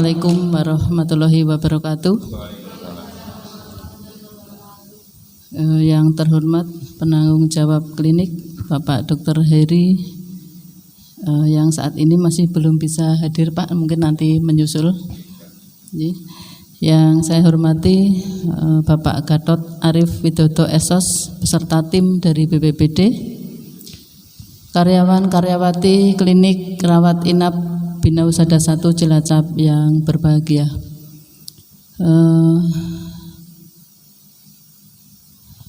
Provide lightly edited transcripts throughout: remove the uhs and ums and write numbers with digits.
Assalamualaikum warahmatullahi wabarakatuh. Yang terhormat penanggung jawab klinik Bapak Dr. Heri, yang saat ini masih belum bisa hadir Pak, mungkin nanti menyusul. Yang saya hormati Bapak Gatot Arif Widodo Esos beserta tim dari BPBD, karyawan-karyawati klinik rawat inap Bina Usada 1 Cilacap yang berbahagia.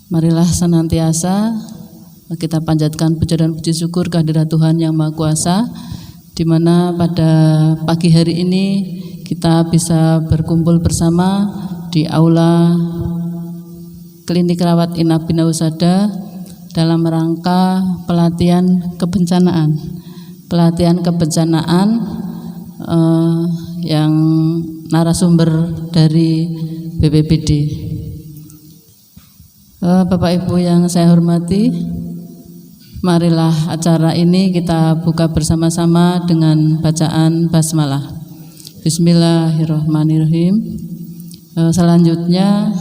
Marilah senantiasa kita panjatkan puja dan puji syukur kehadirat Tuhan Yang Maha Kuasa, di mana pada pagi hari ini kita bisa berkumpul bersama di aula klinik rawat inap Bina Usada dalam rangka pelatihan kebencanaan yang narasumber dari BPBD. Bapak Ibu yang saya hormati, marilah acara ini kita buka bersama-sama dengan bacaan basmalah. Bismillahirrahmanirrahim. Selanjutnya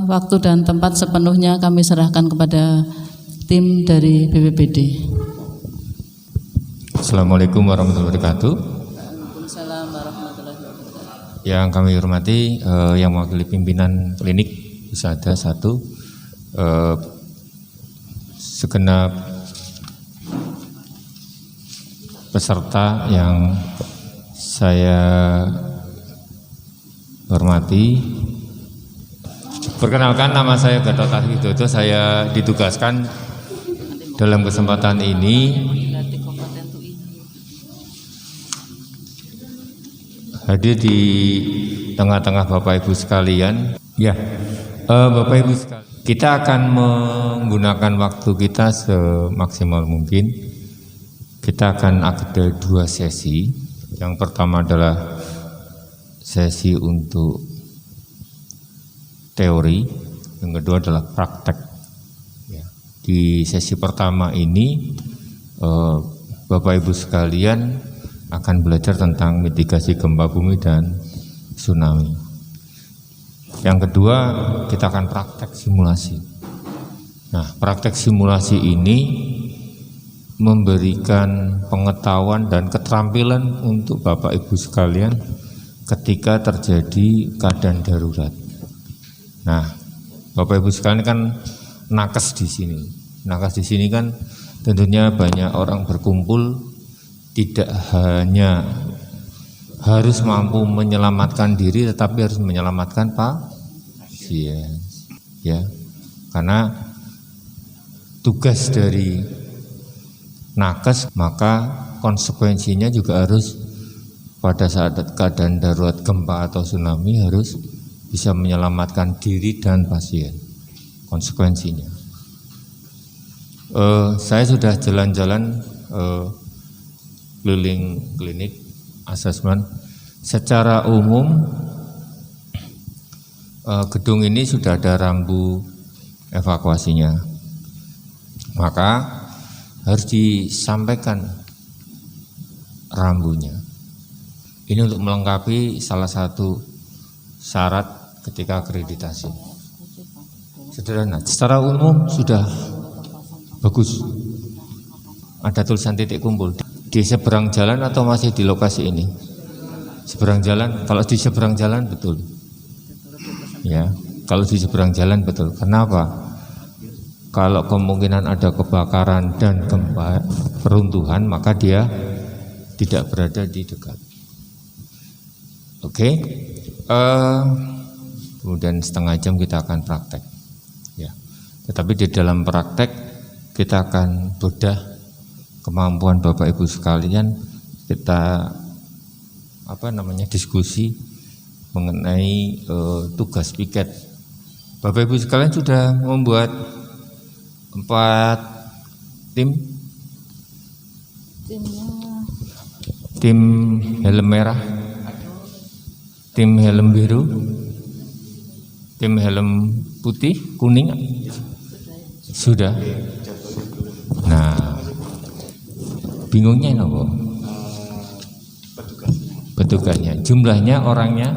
waktu dan tempat sepenuhnya kami serahkan kepada tim dari BPBD. Assalamualaikum warahmatullahi wabarakatuh. Waalaikumsalam warahmatullahi wabarakatuh. Yang kami hormati yang mewakili pimpinan klinik Usada 1, segenap peserta yang saya hormati. Perkenalkan, nama saya Gatot Arif Widodo. Saya ditugaskan dalam kesempatan ini hadir di tengah-tengah Bapak Ibu sekalian. Ya, Bapak Ibu sekalian, kita akan menggunakan waktu kita semaksimal mungkin. Kita akan ada 2 sesi. Yang pertama adalah sesi untuk teori, yang kedua adalah praktek. Ya. Di sesi pertama ini, Bapak Ibu sekalian akan belajar tentang mitigasi gempa bumi dan tsunami. Yang kedua, kita akan praktek simulasi. Nah, praktek simulasi ini memberikan pengetahuan dan keterampilan untuk Bapak Ibu sekalian ketika terjadi keadaan darurat. Nah, Bapak Ibu sekalian kan nakes di sini. Nakes di sini kan tentunya banyak orang berkumpul, tidak hanya harus mampu menyelamatkan diri, tetapi harus menyelamatkan pasien. Ya, karena tugas dari nakes, maka konsekuensinya juga harus pada saat keadaan darurat gempa atau tsunami harus bisa menyelamatkan diri dan pasien. Konsekuensinya, saya sudah jalan-jalan keliling klinik asesmen. Secara umum gedung ini sudah ada rambu evakuasinya, maka harus disampaikan rambunya. Ini untuk melengkapi salah satu syarat ketika akreditasi. Sederhana, secara umum sudah bagus. Ada tulisan titik kumpul di seberang jalan atau masih di lokasi ini? Seberang jalan. Kalau di seberang jalan betul. Ya, kalau di seberang jalan betul. Kenapa? Kalau kemungkinan ada kebakaran dan gempa peruntuhan, maka dia tidak berada di dekat. Oke. Kemudian setengah jam kita akan praktek. Ya. Tetapi di dalam praktek kita akan bedah kemampuan Bapak Ibu sekalian. Kita diskusi mengenai tugas piket. Bapak Ibu sekalian sudah membuat 4 tim. Tim helm merah, tim helm biru, tim helm putih, kuning. Sudah. Nah, bingungnya apa? Petugas petugasnya. Jumlahnya orangnya?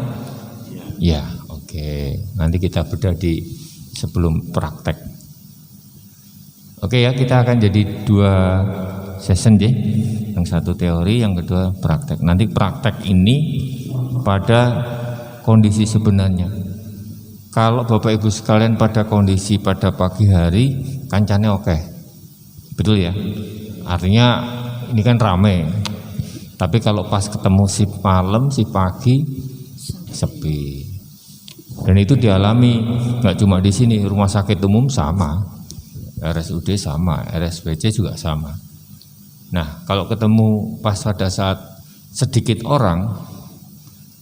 Ya, oke. Nanti kita bedah di sebelum praktek. Oke ya, kita akan jadi 2 session deh. Yang satu teori, yang kedua praktek. Nanti praktek ini pada kondisi sebenarnya. Kalau Bapak Ibu sekalian pada kondisi pada pagi hari, kancane oke. Betul ya? Artinya ini kan rame. Tapi kalau pas ketemu si malam, si pagi, sepi. Dan itu dialami nggak cuma di sini, rumah sakit umum sama, RSUD sama, RSPC juga sama. Nah, kalau ketemu pas pada saat sedikit orang,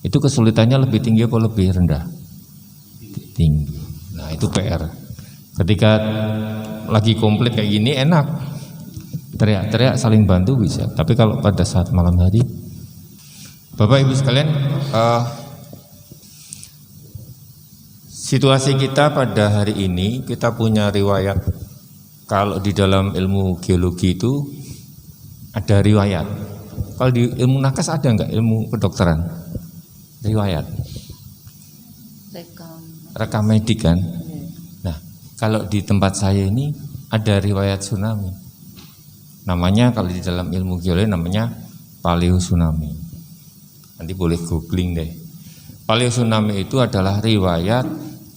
itu kesulitannya lebih tinggi atau lebih rendah? Tinggi. Nah, itu PR. Ketika lagi komplit kayak gini enak, teriak-teriak saling bantu bisa. Tapi kalau pada saat malam hari, Bapak Ibu sekalian, situasi kita pada hari ini, kita punya riwayat. Kalau di dalam ilmu geologi itu ada riwayat. Kalau di ilmu nakas ada enggak, ilmu kedokteran? Riwayat. Rekam medik kan. Nah, kalau di tempat saya ini ada riwayat tsunami. Namanya kalau di dalam ilmu geologi namanya paleo tsunami. Nanti boleh googling deh. Paleo tsunami itu adalah riwayat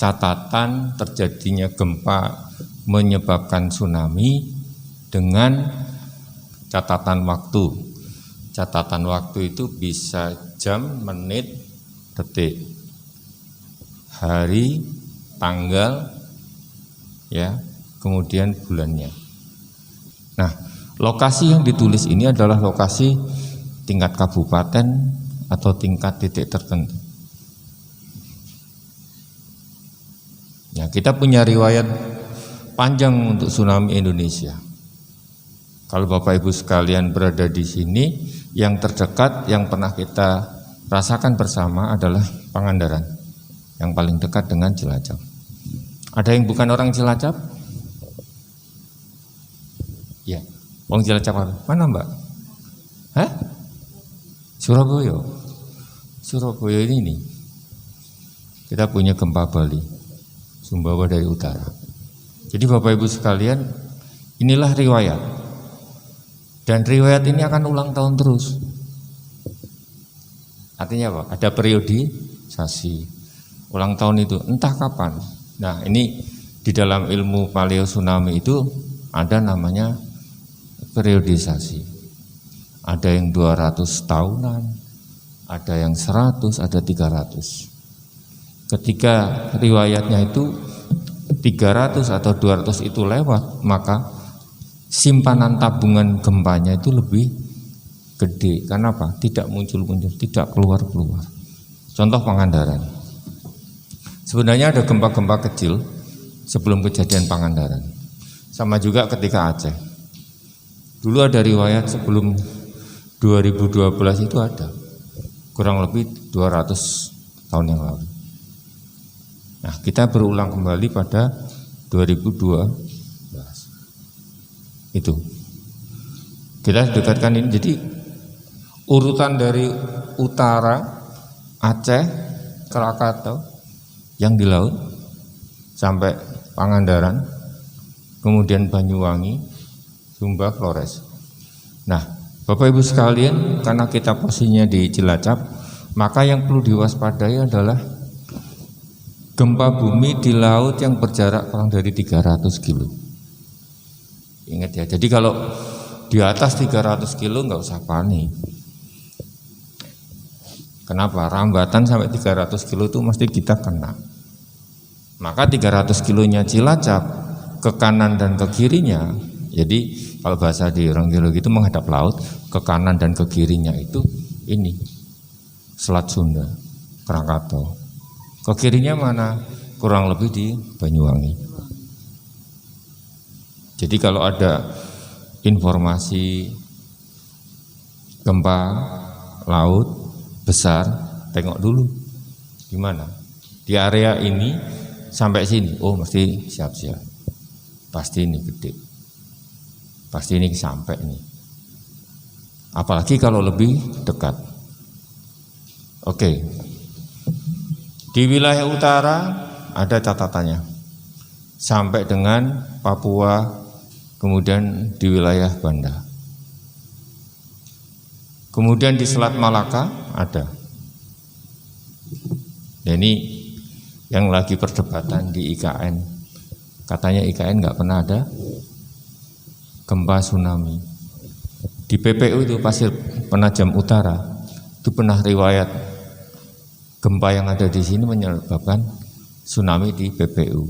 catatan terjadinya gempa menyebabkan tsunami dengan catatan waktu. Catatan waktu itu bisa jam, menit, detik, hari, tanggal, ya, kemudian bulannya. Nah, lokasi yang ditulis ini adalah lokasi tingkat kabupaten atau tingkat titik tertentu. Ya, kita punya riwayat panjang untuk tsunami Indonesia. Kalau Bapak Ibu sekalian berada di sini, yang terdekat yang pernah kita rasakan bersama adalah Pangandaran, yang paling dekat dengan Cilacap. Ada yang bukan orang Cilacap? Ya, orang Cilacap mana Mbak? Hah? Surabaya. Surabaya ini kita punya gempa Bali, Sumbawa dari utara. Jadi Bapak Ibu sekalian, inilah riwayat. Dan riwayat ini akan ulang tahun terus. Artinya apa? Ada periodisasi. Ulang tahun itu entah kapan. Nah, ini di dalam ilmu paleo tsunami itu ada namanya periodisasi. Ada yang 200 tahunan, ada yang 100, ada 300. Ketika riwayatnya itu 300 atau 200 itu lewat, maka simpanan tabungan gempanya itu lebih gede. Karena apa? Tidak muncul-muncul, tidak keluar-keluar. Contoh Pangandaran. Sebenarnya ada gempa-gempa kecil sebelum kejadian Pangandaran. Sama juga ketika Aceh. Dulu ada riwayat sebelum 2012 itu ada. Kurang lebih 200 tahun yang lalu. Nah, kita berulang kembali pada 2012. Itu kita dekatkan ini. Jadi urutan dari utara Aceh, Krakatau yang di laut sampai Pangandaran, kemudian Banyuwangi, Sumba, Flores. Nah, Bapak Ibu sekalian, karena kita posisinya di Cilacap, maka yang perlu diwaspadai adalah gempa bumi di laut yang berjarak kurang dari 300 kilo. Ingat ya, jadi kalau di atas 300 kilo nggak usah panik. Kenapa? Rambatan sampai 300 kilo itu mesti kita kena. Maka 300 kilonya Cilacap ke kanan dan ke kirinya. Jadi kalau bahasa di orang geologi itu menghadap laut, ke kanan dan ke kirinya itu ini Selat Sunda, Krakatau. Ke kirinya mana? Kurang lebih di Banyuwangi. Jadi kalau ada informasi gempa laut besar, tengok dulu gimana di area ini sampai sini. Oh, mesti siap-siap. Pasti ini gede. Pasti ini sampai nih. Apalagi kalau lebih dekat. Oke. Di wilayah utara ada catatannya. Sampai dengan Papua, kemudian di wilayah Banda. Kemudian di Selat Malaka ada. Dan ini yang lagi perdebatan di IKN. Katanya IKN nggak pernah ada gempa tsunami. Di PPU itu Pasir Penajam Utara itu pernah riwayat gempa yang ada di sini menyebabkan tsunami di PPU.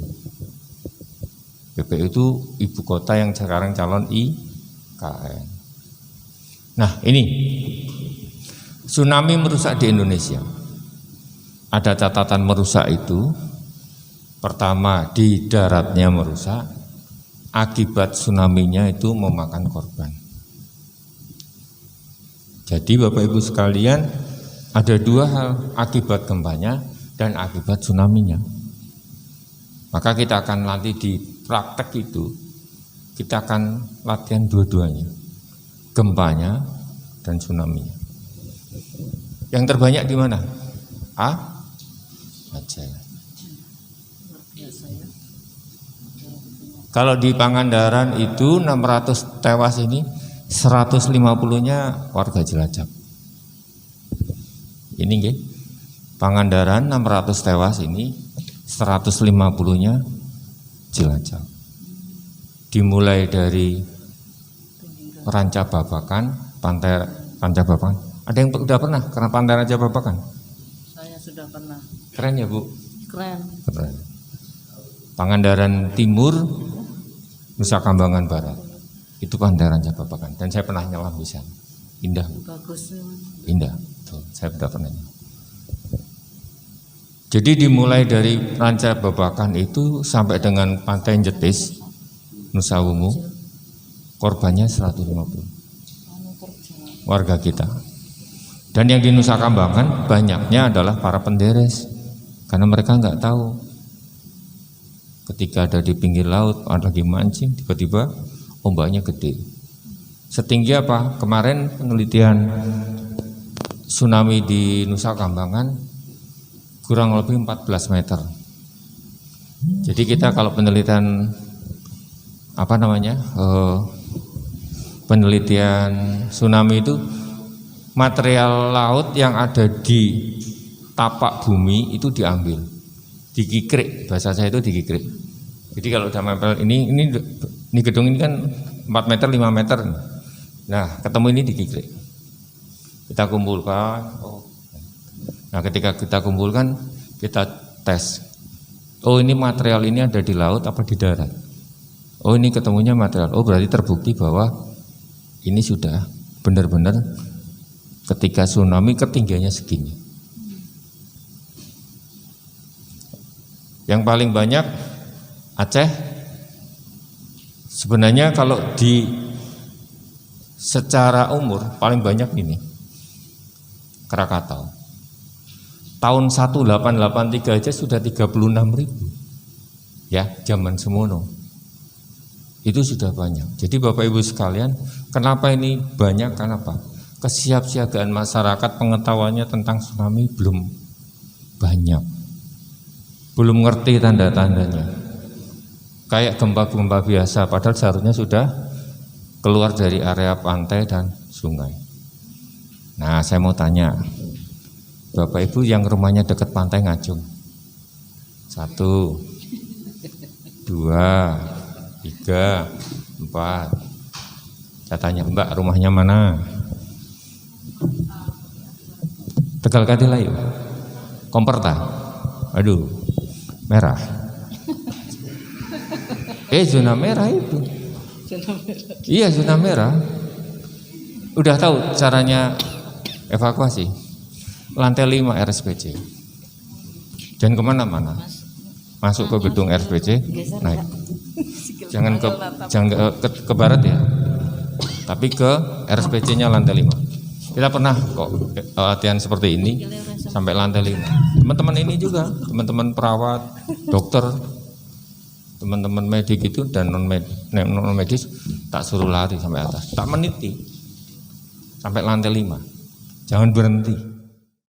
PPU itu ibu kota yang sekarang calon IKN. Nah ini tsunami merusak di Indonesia. Ada catatan merusak itu, pertama di daratnya merusak, akibat tsunami-nya itu memakan korban. Jadi Bapak Ibu sekalian, ada dua hal, akibat gempanya dan akibat tsunami-nya. Maka kita akan nanti di praktek itu, kita akan latihan dua-duanya, gempanya dan tsunami-nya. Yang terbanyak di mana? Aceh. Kalau di Pangandaran itu 600 tewas ini, 150-nya warga Cilacap. Ini nggih. Pangandaran 600 tewas ini, 150-nya Cilacap. Dimulai dari Ranca Babakan, pantai Ranca Babakan. Ada yang udah pernah karena pantai Ranca Babakan? Saya sudah pernah. Keren ya Bu? Keren. Keren. Pangandaran Timur, Nusa Kambangan Barat, itu pantai Ranca Babakan. Dan saya pernah nyelam di sana. Indah. Bagus. Indah. Tuh, saya sudah pernah. Jadi dimulai dari Ranca Babakan itu sampai dengan pantai Jetis, Nusa Wungu, korbannya 150 warga kita. Dan yang di Nusa Kambangan banyaknya adalah para penderes, karena mereka nggak tahu. Ketika ada di pinggir laut, ada lagi mancing, tiba-tiba ombaknya gede. Setinggi apa? Kemarin penelitian tsunami di Nusa Kambangan kurang lebih 14 meter. Jadi kita kalau penelitian penelitian tsunami itu, material laut yang ada di tapak bumi itu diambil, dikikrik, bahasa saya itu dikikrik. Jadi kalau udah nempel ini gedung ini kan 4 meter 5 meter. Nah, ketemu ini dikikrik. Kita kumpulkan. Nah, ketika kita kumpulkan, kita tes. Oh, ini material ini ada di laut apa di darat? Oh, ini ketemunya material. Oh, berarti terbukti bahwa ini sudah benar-benar ketika tsunami ketinggiannya segini. Yang paling banyak Aceh. Sebenarnya kalau di secara umur paling banyak ini Krakatau. Tahun 1883 aja sudah 36.000. Ya, zaman semono. Itu sudah banyak. Jadi Bapak Ibu sekalian, kenapa ini banyak? Kenapa? Kesiapsiagaan masyarakat, pengetahuannya tentang tsunami belum banyak. Belum ngerti tanda-tandanya. Kayak gempa-gempa biasa, padahal seharusnya sudah keluar dari area pantai dan sungai. Nah, saya mau tanya, Bapak Ibu yang rumahnya dekat pantai Ngajung, 1, 2, 3, 4. Saya tanya, Mbak rumahnya mana? Tegal Kadilayu, Komperta, aduh, merah. Zona merah itu. Iya, zona merah. Udah tahu caranya evakuasi? Lantai 5 RSPC. Jangan kemana-mana. Masuk ke gedung RSPC, naik. Jangan ke barat ya. Tapi ke RSPC-nya lantai 5. Kita pernah kok latihan seperti ini sampai lantai 5. Teman-teman ini juga, teman-teman perawat, dokter, teman-teman medik itu dan non medis tak suruh lari sampai atas, tak meniti sampai lantai 5, jangan berhenti.